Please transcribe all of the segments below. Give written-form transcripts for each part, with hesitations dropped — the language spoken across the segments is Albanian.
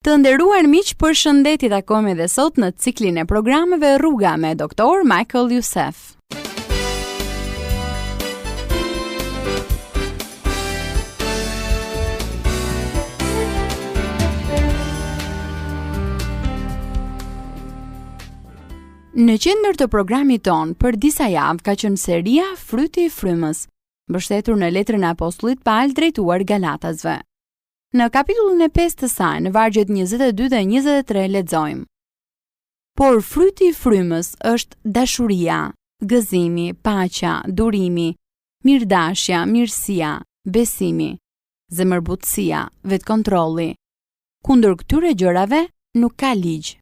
Të nderuar miq, përshëndetje, takojmë edhe sot në ciklin e programeve Rruga me Doktor Michael Youssef. Në qendër të programit ton për disa javë ka qenë seria Fryti i Frymës, mbështetur në letrën e apostullit Paul drejtuar Galatasve. Në kapitullin e 5 të saj, në vargjet 22 dhe 23 lexojmë: Por fryti i frymës është dashuria, gëzimi, paqja, durimi, mirdashja, mirësia, besimi, zemërbutësia, vetkontrolli. Kundër këtyre gjërave nuk ka ligj.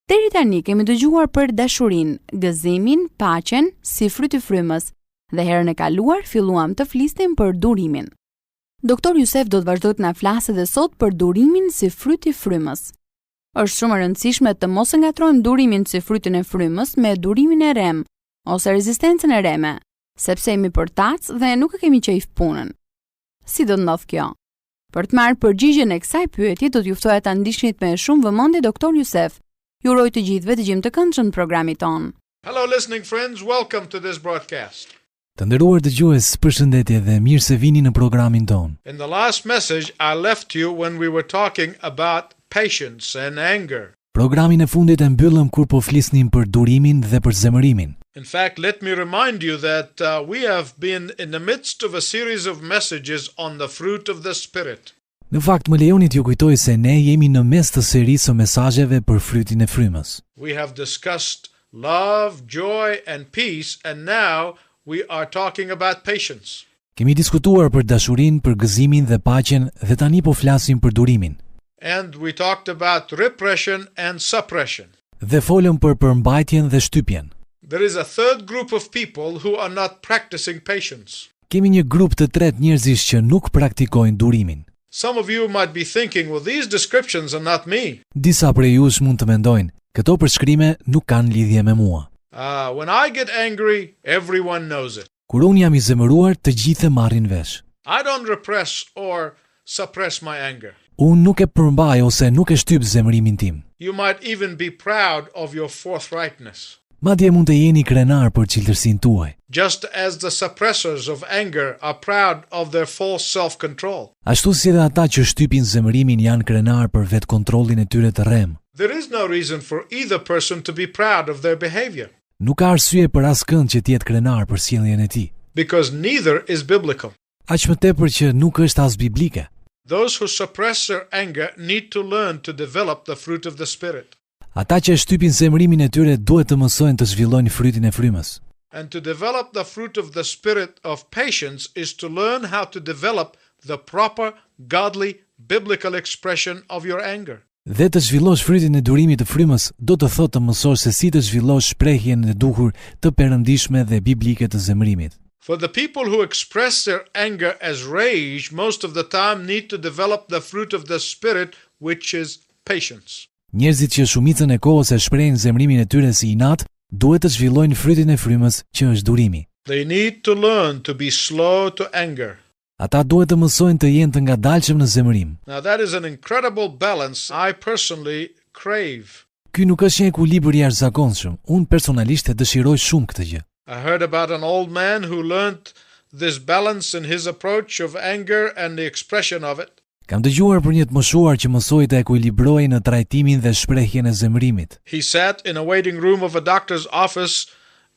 Deri tani kemi dëgjuar për dashurinë, gëzimin, paqen si fryt i frymës dhe herën e kaluar filluam të flisnim për durimin. Doktor Youssef do të vazhdojë të na flasë edhe sot për durimin si fryt i frymës. Është shumë e rëndësishme të mos e ngatrojmë durimin si frytin e frymës me durimin e rem ose rezistencën e reme, sepse jemi përtac dhe nuk e kemi qejf punën. Si do të ndodh kjo? Për të marrë përgjigjen e kësaj pyetje do t'ju ftoja ta ndiqnit me shumë vëmendje Doktor Youssef. Ju uroj të gjithëve dëgjim të këndshëm të programit ton. Hello listening friends, welcome to this broadcast. Të nderuar dëgjues, përshëndetje dhe mirë se vini në programin ton. In the last message I left you when we were talking about patience and anger. Programin e fundit e mbyllëm kur po flisnim për durimin dhe për zemërimin. In fact, let me remind you that we have been in the midst of a series of messages on the fruit of the Spirit. Në fakt, më lejoni t'ju kujtoj se ne jemi në mes të serisë së mesazheve për frytin e frymës. We have discussed love, joy and peace, and now we are talking about patience. Kemi diskutuar për dashurinë, për gëzimin dhe paqen dhe tani po flasim për durimin. And we talked about repression and suppression. Dhe folëm për përmbajtjen dhe shtypjen. There is a third group of people who are not practicing patience. Kemi një grup të tretë njerëzish që nuk praktikojnë durimin. Some of you might be thinking, well, these descriptions are not me. Disa prej jush mund të mendojnë, këto përshkrime nuk kanë lidhje me mua. When I get angry, everyone knows it. Kur unë jam i zemëruar, të gjithë e marrin vesh. I don't repress or suppress my anger. Unë nuk e përmbaj ose nuk e shtyp zemërimin tim. You might even be proud of your forthrightness. Madje mund të jeni krenar për cilësinë tuaj. Just as the suppressors of anger are proud of their false self-control. Ashtu si edhe ata që shtypin zemërimin janë krenar për vetë kontrollin e tyre të rrem. There is no reason for either person to be proud of their behavior. Nuk ka arsye për askënd që të jetë krenar për sjelljen e tij. Because neither is biblical. Aq më tepër që nuk është as biblike. Those who suppress their anger need to learn to develop the fruit of the Spirit. Ata që shtypin zemërimin e tyre duhet të mësojnë të zhvillojnë frytin e frymës. And to develop the fruit of the Spirit of patience is to learn how to develop the proper, godly, biblical expression of your anger. Dhe të zhvillosh frytin e durimit të frymës do të thotë të mësosh se si të zhvillosh shprehjen e duhur të perëndishme dhe biblike të zemërimit. For the people who express their anger as rage most of the time need to develop the fruit of the Spirit, which is patience. Njerëzit që shumicën e kohës e shprehin zemërimin e tyre si inat, duhet të zhvillojnë frytin e frymës që është durimi. They need to learn to be slow to anger. Ata duhet të mësojnë të jenë të ngadalshëm në zemërim. Now that is an incredible balance I personally crave. Ky nuk është një ekuilibër i jashtëzakonshëm. Unë personalisht e dëshiroj shumë këtë gjë. I heard about an old man who learned this balance in his approach of anger and the expression of it. Kam dëgjuar për një të moshuar që mësoi të ekuilibrojë në trajtimin dhe shprehjen e zemërimit. He sat in a waiting room of a doctor's office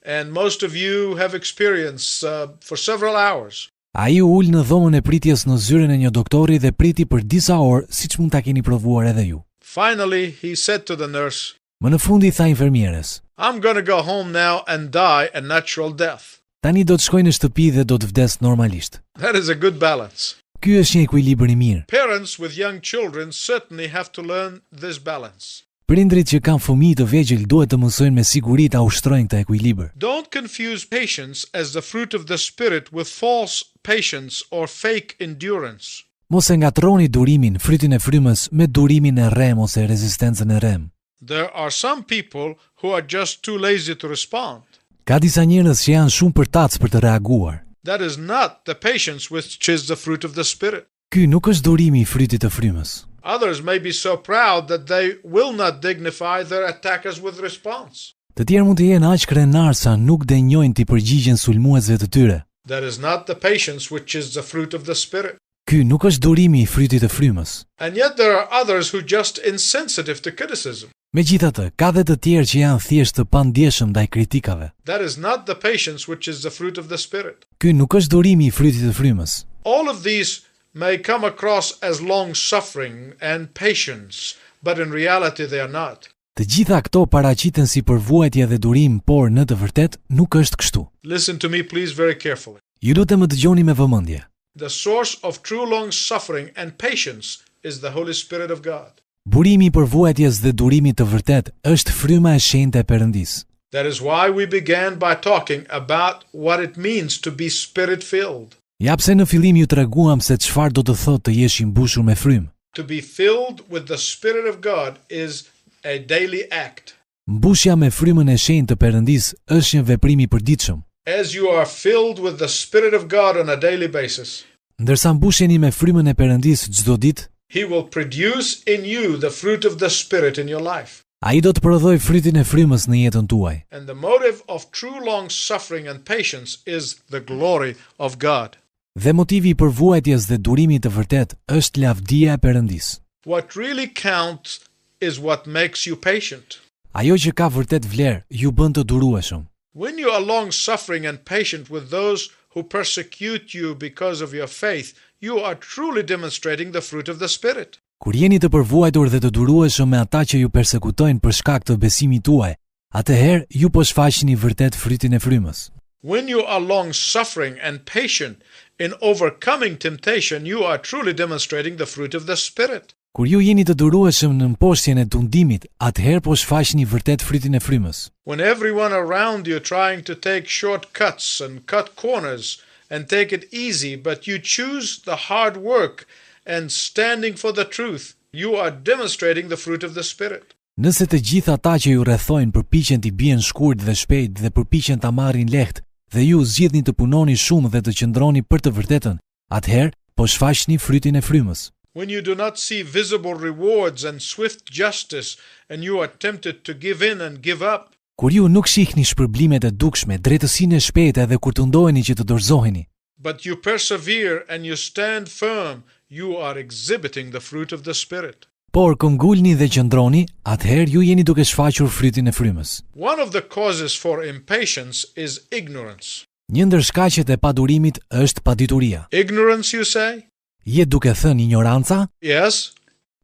and most of you have experienced for several hours. Ai u ul në dhomën e pritjes në zyrën e një doktori dhe priti për disa orë, siç mund ta keni provuar edhe ju. Finally he said to the nurse, Më në fund i tha infermieres, I'm going to go home now and die a natural death. Tani do të shkoj në shtëpi dhe do të vdes normalisht. That is a good balance. Ky është një ekuilibër i mirë. Parents with young children certainly have to learn this balance. Prindrit që kanë fëmijë të vegjël duhet të mësojnë me siguri ta ushtrojnë këtë ekuilibër. Don't confuse patience as the fruit of the Spirit with false patience or fake endurance. Mos e ngatroni durimin, frytin e frymës me durimin e rrem ose rezistencën e rrem. There are some people who are just too lazy to respond. Ka disa njerëz që janë shumë përtac për të reaguar. That is not the patience which is the fruit of the Spirit. Ky nuk është durimi i frytit të frymës. Others may be so proud that they will not dignify their attackers with response. Të tjerë mund të jenë aq krenar sa nuk denjojnë të përgjigjen sulmuesve të tyre. That is not the patience which is the fruit of the Spirit. Ky nuk është durimi i frytit të frymës. And yet there are others who just insensitive to criticism. Megjithatë, ka dhe të tjerë që janë thjesht të pandjeshëm ndaj kritikave. That is not the patience which is the fruit of the Spirit. Ky nuk është durimi i frytit të frymës. All of these may come across as long suffering and patience, but in reality they are not. Të gjitha këto paraqiten si përvuajtje dhe durim, por në të vërtetë nuk është kështu. Listen to me please very carefully. Ju lutem më dëgjoni me vëmendje. The source of true long suffering and patience is the Holy Spirit of God. Burimi i përvuajtjes dhe durimit të vërtet është fryma e shenjtë e Perëndisë. That is why we began by talking about what it means to be spirit-filled. Ja pse në fillim ju treguam se çfarë do të thotë të jesh i mbushur me frymë. To be filled with the Spirit of God is a daily act. Mbushja me frymën e shenjtë të Perëndisë është një veprim i përditshëm. As you are filled with the Spirit of God on a daily basis, Ndërsa mbusheni me frymën e Perëndisë çdo ditë, He will produce in you the fruit of the Spirit in your life. ai do të prodhojë frytin e frymës në jetën tuaj. And the motive of true long suffering and patience is the glory of God. Dhe motivi i përvuajtjes dhe durimit të vërtet është lavdia e Perëndisë. What really counts is what makes you patient. Ajo që ka vërtet vlerë ju bën të durueshëm. When you are long suffering and patient with those who persecute you because of your faith, you are truly demonstrating the fruit of the Spirit. Kur jeni të përvuajtur dhe të durueshëm me ata që ju persekutojnë për shkak të besimit tuaj, atëherë ju po shfaqni vërtet frytin e frymës. When you are long suffering and patient in overcoming temptation, you are truly demonstrating the fruit of the Spirit. Kur ju jeni të durueshëm në mposhtjen e tundimit, atëherë po shfaqni vërtet frytin e frymës. When everyone around you trying to take shortcuts and cut corners and take it easy, but you choose the hard work and standing for the truth, you are demonstrating the fruit of the Spirit. Nëse të gjithë ata që ju rrethojnë përpiqen të bien shkurt dhe shpejt dhe përpiqen ta marrin lehtë dhe ju zgjidhni të punoni shumë dhe të qëndroni për të vërtetën, atëherë po shfaqni frytin e frymës. When you do not see visible rewards and swift justice and you are tempted to give in and give up, Kur ju nuk shihni shpërblimet e dukshme, drejtësinë e shpejtë dhe kur të ndoheni që të dorëzoheni, but you persevere and you stand firm, you are exhibiting the fruit of the Spirit. por këmbgulni dhe qëndroni, atëherë ju jeni duke shfaqur frytin e frymës. One of the causes for impatience is ignorance. Një ndër shkaqet e padurimit është padituria. Ignorance, you say? Je duke thënë ignoranca? Yes.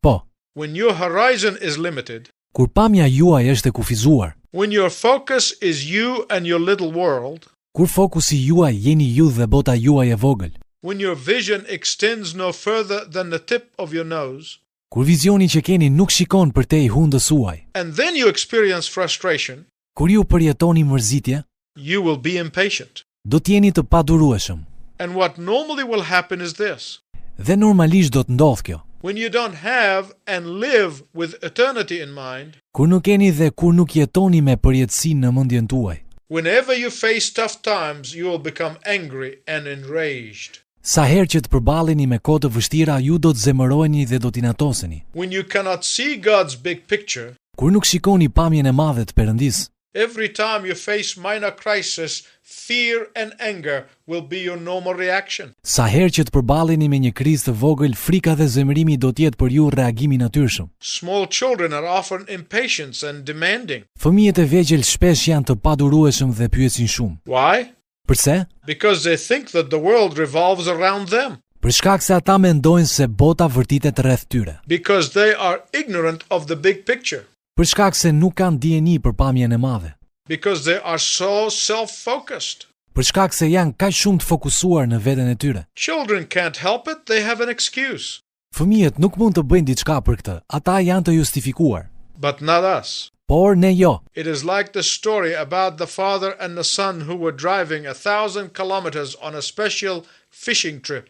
Po. When your horizon is limited, Kur pamja juaj është e kufizuar, when your focus is you and your little world, kur fokusi juaj jeni ju dhe bota juaj e vogël, when your vision extends no further than the tip of your nose, kur vizioni që keni nuk shikon përtej hundës suaj, and then you experience frustration, kur ju përjetoni mërzitje, you will be impatient. do t'jeni të padurueshëm. And what normally will happen is this. Dhe normalisht do të ndodh kjo. When you don't have and live with eternity in mind, Kur nuk keni dhe kur nuk jetoni me përjetësinë në mendjen tuaj. whenever you face tough times, you will become angry and enraged. Sa herë që të përballeni me kohë të vështira, ju do të zemëroheni dhe do t'inatoseni. When you cannot see God's big picture, Kur nuk shikoni pamjen e madhe të Perëndisë, every time you face minor crisis, fear and anger will be your normal reaction. sa herë që të përballeni me një krizë të vogël, frika dhe zemërimi do të jetë për ju reagimi natyrshëm. Small children are often impatient and demanding. Fëmijët e vegjël shpesh janë të padurueshëm dhe pyesin shumë. Why? Përse? Because they think that the world revolves around them. Për shkak se ata mendojnë se bota vërtitet rreth tyre. Because they are ignorant of the big picture. Për shkak se nuk kanë dijeni për pamjen e madhe. Because they are so self-focused. Për shkak se janë kaq shumë të fokusuar në veten e tyre. Children can't help it, they have an excuse. Fëmijët nuk mund të bëjnë diçka për këtë. Ata janë të justifikuar. But not us. Por ne jo. It is like the story about the father and the son who were driving 1,000 kilometers on a special fishing trip.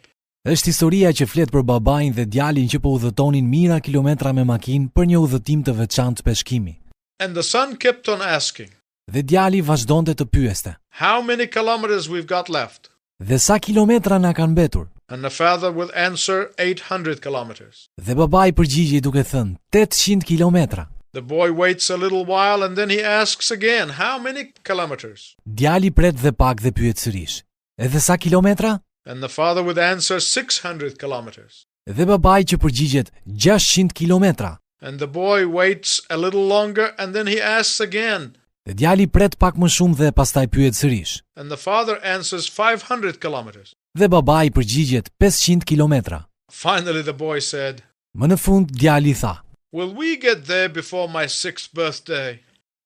Është historia që flet për babain dhe djalin që po udhëtonin mijëra kilometra me makinë për një udhëtim të veçantë peshkimi. And the son kept on asking, Dhe djali vazhdonte të pyeste. how many kilometers we've got left? Dhe sa kilometra na kanë mbetur? And the father would answer 800 kilometers. Dhe babai përgjigjej duke thënë 800 kilometra. The boy waits a little while and then he asks again, how many kilometers? Djali pret dhe pak dhe pyet sërish. Edhe sa kilometra? And the father would answer 600 kilometers. Dhe babai që përgjigjet 600 kilometra. And the boy waits a little longer and then he asks again. Dhe djali pret pak më shumë dhe pastaj pyet sërish. And the father answers 500 kilometers. Dhe babai përgjigjet 500 kilometra. Finally the boy said, Më në fund djali tha, will we get there before my 6th birthday?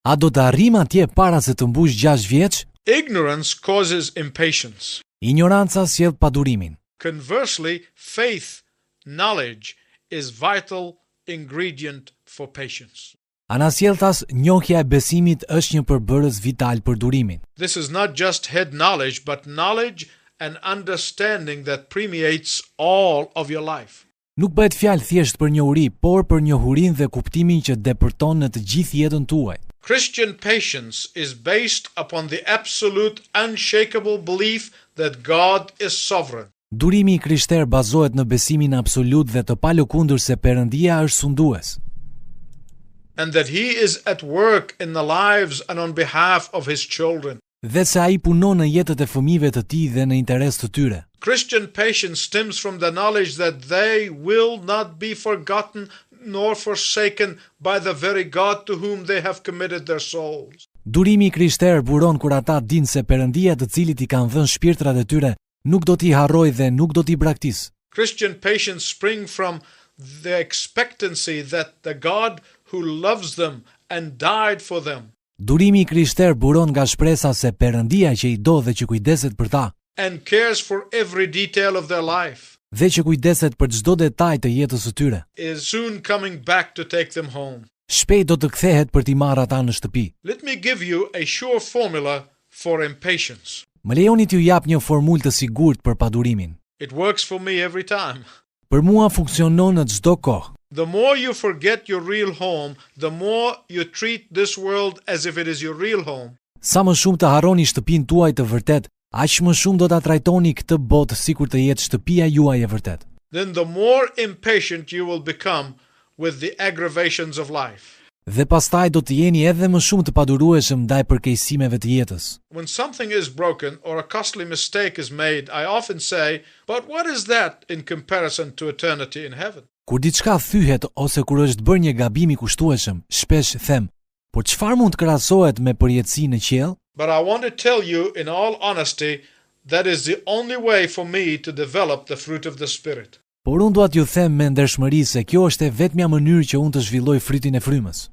a do të arrim atje para se të mbush 6 vjeç? Ignorance causes impatience. Ignoranca sjell padurimin. Conversely, faith, knowledge is vital ingredient for patience. Anasjelltas, njohja e besimit është një përbërës vital për durimin. This is not just head knowledge, but knowledge and understanding that permeates all of your life. Nuk bëhet fjalë thjesht për njohuri, por për njohurinë dhe kuptimin që depërton në të gjithë jetën tuaj. Christian patience is based upon the absolute unshakable belief that God is sovereign. Durimi i krishter bazohet në besimin absolut dhe të palëkundur se Perëndia është sundues. And that he is at work in the lives and on behalf of his children. Dhe se ai punon në jetët e fëmijëve të tij dhe në interes të tyre. Christian patience stems from the knowledge that they will not be forgotten nor forsaken by the very God to whom they have committed their souls. Durimi i krishter buron kur ata dinë se Perëndia të cilit i kanë dhënë shpirtrat e tyre nuk do t'i harrojë dhe nuk do t'i braktisë. Christian patience springs from the expectancy that the God who loves them and died for them Durimi i krishter buron nga shpresa se Perëndia që i do dhe që kujdeset për ta and cares for every detail of their life dhe që kujdeset për çdo detaj të jetës së tyre. is soon coming back to take them home. Shpejt do të kthehet për t'i marrë ata në shtëpi. Let me give you a sure formula for impatience. Më lejoni t'ju jap një formulë të sigurt për padurimin. It works for me every time. Për mua funksionon në çdo kohë. The more you forget your real home, the more you treat this world as if it is your real home. Sa më shumë të harroni shtëpinë tuaj të vërtet, aq më shumë do ta trajtoni këtë botë sikur të jetë shtëpia juaj e vërtet. Then the more impatient you will become with the aggravations of life. Dhe pastaj do të jeni edhe më shumë të padurueshëm ndaj përkeqësimeve të jetës. When something is broken or a costly mistake is made, I often say, but what is that in comparison to eternity in heaven? Kur diçka thyhet ose kur është bërë një gabim i kushtueshëm, shpesh them, por çfarë mund të krahasohet me përjetësinë në qiell? But I want to tell you in all honesty, that is the only way for me to develop the fruit of the Spirit. Por unë dua t'ju them me ndershmëri se kjo është e vetmja mënyrë që unë të zhvilloj frytin e frymës.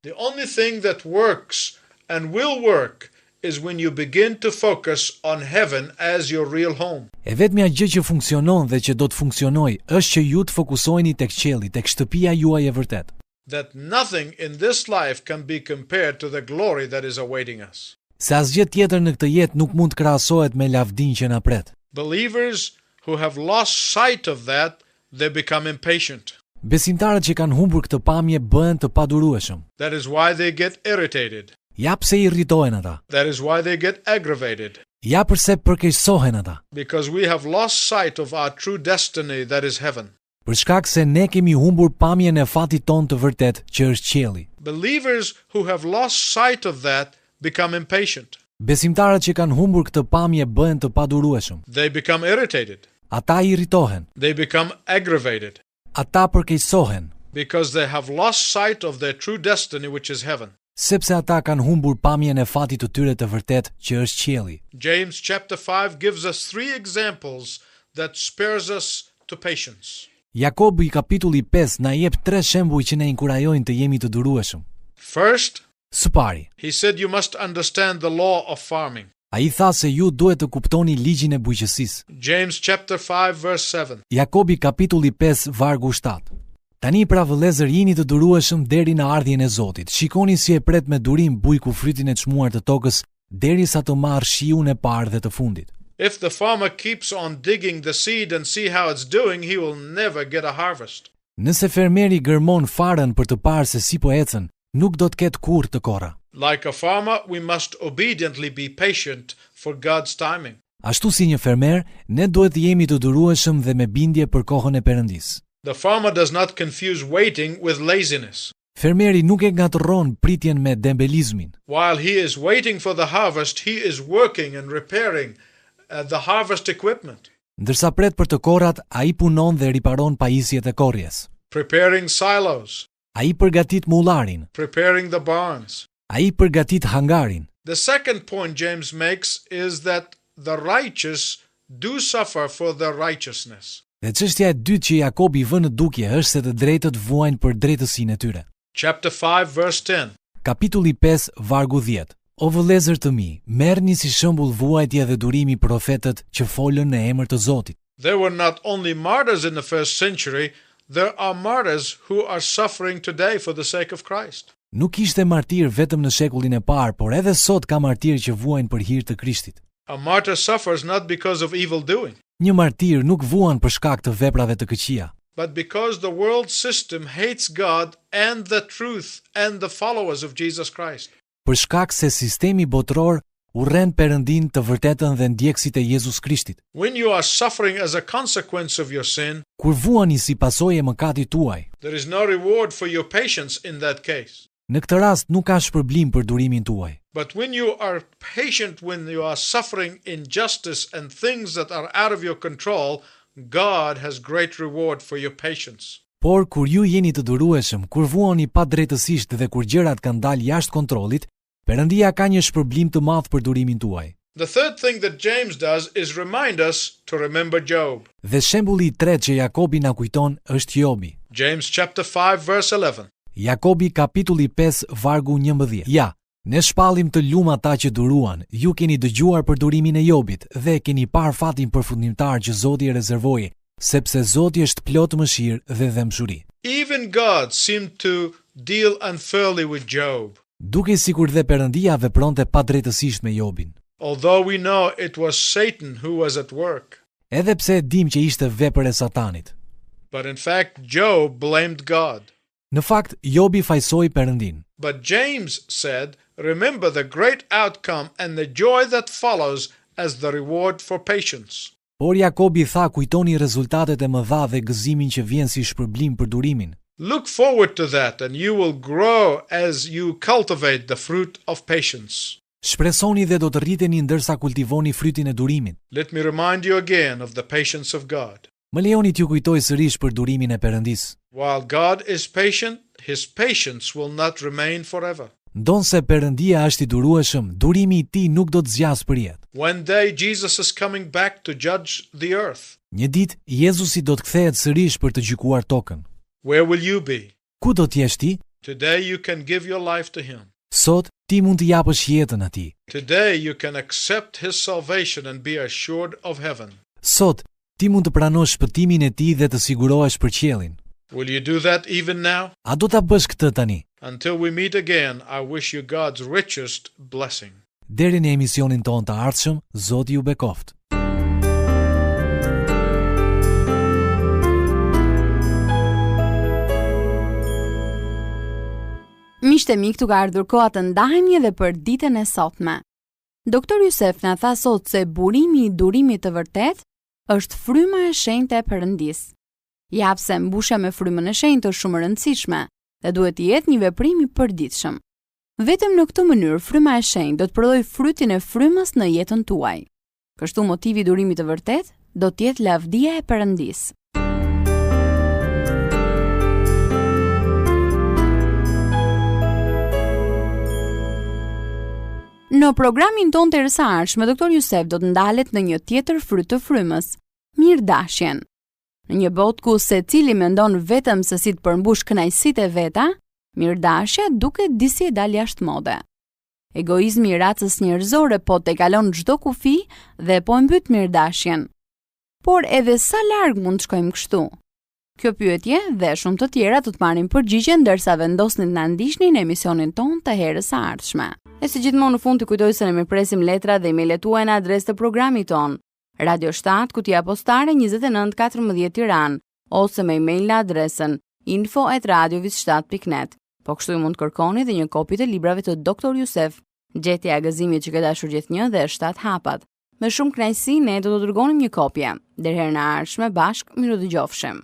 The only thing that works and will work is when you begin to focus on heaven as your real home. E vetmja gjë që funksionon dhe që do të funksionojë është që ju të fokusoheni tek qielli, tek shtëpia juaj e vërtet. That nothing in this life can be compared to the glory that is awaiting us. Se asgjë tjetër në këtë jetë nuk mund të krahasohet me lavdinë që na pret. Believers who have lost sight of that, they become impatient. Besimtarët që kanë humbur këtë pamje bëhen të padurueshëm. That is why they get irritated. Ja pse irritohen ata. That is why they get aggravated. Ja pse përkeqësohen ata. Because we have lost sight of our true destiny that is heaven. Për shkak se ne kemi humbur pamjen e fatit ton të vërtet që është qielli. Believers who have lost sight of that become impatient. Besimtarët që kanë humbur këtë pamje bëhen të padurueshëm. They become irritated. Ata irritohen. They become aggravated Ata përkeqësohen. because they have lost sight of their true destiny which is heaven. Sepse ata kanë humbur pamjen e fatit të tyre të vërtet që është qielli. James chapter 5 gives us 3 examples that spurs us to patience. Jakobi kapitulli 5 na jep 3 shembuj që ne inkurajojnë të jemi të durueshëm. First, Së pari, he said you must understand the law of farming. ai tha se ju duhet të kuptoni ligjin e bujqësisë. James chapter 5 verse 7. Jakobi kapitulli 5 vargu 7. Tani pra vëllezër jini të durueshëm deri në ardhjen e Zotit. Shikoni si e pret me durim bujku frytin e çmuar të tokës derisa të marrë shiun e parë dhe të fundit. If the farmer keeps on digging the seed and see how it's doing, he will never get a harvest. Nëse fermeri gërmon farën për të parë se si po ecën, nuk do të ketë kurrë të korra. Like a farmer, we must obediently be patient for God's timing. Ashtu si një fermer, ne duhet të jemi të durueshëm dhe me bindje për kohën e Perëndis. The farmer does not confuse waiting with laziness. Fermeri nuk e ngatërron pritjen me dembelizmin. While he is waiting for the harvest, he is working and repairing the harvest equipment, Ndërsa pret për të korrat, ai punon dhe riparon pajisjet e korrjes. preparing silos, Ai përgatit mullarin, preparing the barns. ai përgatit hangarin. The second point James makes is that the righteous do suffer for their righteousness. Dhe çështja e dytë që Jakobi vë në dukje është se të drejtët vuajnë për drejtësinë e tyre. Chapter 5, verse 10. Kapitulli 5, vargu 10. O vëllezër të mi, merrni si shembull vuajtje dhe durimi profetët që folën në emër të Zotit. There were not only martyrs in the first century, there are martyrs who are suffering today for the sake of Christ. Nuk ishte martir vetëm në shekullin e parë, por edhe sot ka martir që vuajnë për hir të Krishtit. A martyr suffers not because of evil doing, Një martir nuk vuan për shkak të veprave të këqija, but because the world system hates God and the truth and the followers of Jesus Christ. për shkak se sistemi botror urren Perëndin, të vërtetën dhe ndjekësit e Jezus Krishtit. When you are suffering as a consequence of your sin, Kur vuani si pasojë e mëkatit tuaj, there is no reward for your patience in that case. në këtë rast nuk ka shpërblim për durimin tuaj. But when you are patient, when you are suffering injustice and things that are out of your control, God has great reward for your patience. Por kur ju jeni të durueshëm, kur vuani pa drejtësisht dhe kur gjërat kanë dalë jashtë kontrollit, Perëndia ka një shpërblim të madh për durimin tuaj. The third thing that James does is remind us to remember Job. Dhe shembulli i tretë që Jakobi na kujton është Jobi. James chapter 5 verse 11. Jakobi kapitulli 5 vargu 11. Ja, ne shpallim të lum ata që duruan, ju keni dëgjuar për durimin e Jobit dhe keni parë fatin përfundimtar që Zoti e rezervoi, sepse Zoti është plot mëshirë dhe dëmshuri. Even God seemed to deal unfairly with Job. Duke sikur dhe Perëndia vepronte padrejtësisht me Jobin. Although we know it was Satan who was at work. Edhe pse dim që ishte vepër e Satanit. But in fact, Job blamed God. Në fakt, Jobi fajsoi Perëndin. But James said, remember the great outcome and the joy that follows as the reward for patience. Por Jakobi tha, kujtoni rezultatet e mëdha dhe gëzimin që vjen si shpërblim për durimin. Look forward to that and you will grow as you cultivate the fruit of patience. Shpresoni dhe do të rriteni ndërsa kultivoni frytin e durimit. Let me remind you again of the patience of God. Më lejoni t'ju kujtoj sërish për durimin e Perëndis. While God is patient, his patience will not remain forever. Ndonse Perëndia është i durueshëm, durimi i tij nuk do të zgjasë për jetë. One day Jesus is coming back to judge the earth. Një ditë Jezusi do të kthehet sërish për të gjykuar tokën. Where will you be? Ku do të jesh ti? Today you can give your life to him. Sot ti mund të japësh jetën atij. Today you can accept his salvation and be assured of heaven. Sot ti mund të pranosh shpëtimin e tij dhe të sigurohesh për qiellin. Will you do that even now? A do ta bësh këtë tani? Until we meet again, I wish you God's richest blessing. Deri në emisionin ton të ardhshëm, Zoti ju bekoft. Miqtë e mi, këtu ka ardhur koha të ndahemi edhe për ditën e sotme. Doktor Jusef na tha sot se burimi i durimit të vërtet është fryma e shenjtë e Perëndisë. Japse mbushja me frymën e shenjtë është shumë e rëndësishme dhe duhet të jetë një veprim i përditshëm. Vetëm në këtë mënyrë fryma e shenjtë do të prodhojë frytin e frymës në jetën tuaj. Kështu motivi i durimit të vërtet do të jetë lavdia e Perëndisë. Në programin ton të erësarshëm, Doktor Jusef do të ndalet në një tjetër fryt të frymës, mirëdashjen. Në një botë ku secili mendon vetëm se si të përmbush kënaqësitë e veta, mirëdashja duket disi e dalë jashtë mode. Egoizmi i racës njerëzore po te kalon çdo kufi dhe po e mbyt mirëdashjen. Por edhe sa larg mund të shkojmë kështu? Kjo pyetje dhe shumë të tjera do të marrin përgjigje ndërsa vendosni të na ndiqni në emisionin ton të herës së ardhshme. E si gjithmonë në fund të kujtoj se ne mirpresim letra dhe email-et tuaja në adresë të programit ton. Radio 7, Kutia Postare 2914 Tiranë, ose me email në adresën info@radiovis7.net. Po kështu mund të kërkoni dhe një kopje të librave të Doktor Jusef, Gjetja e gëzimit që ka dashur gjithnjë dhe 7 hapat, Me shumë kënaqësi ne do të dërgonim një kopje. Deri herë në ardhshme bashkë, miru dëgjofshim.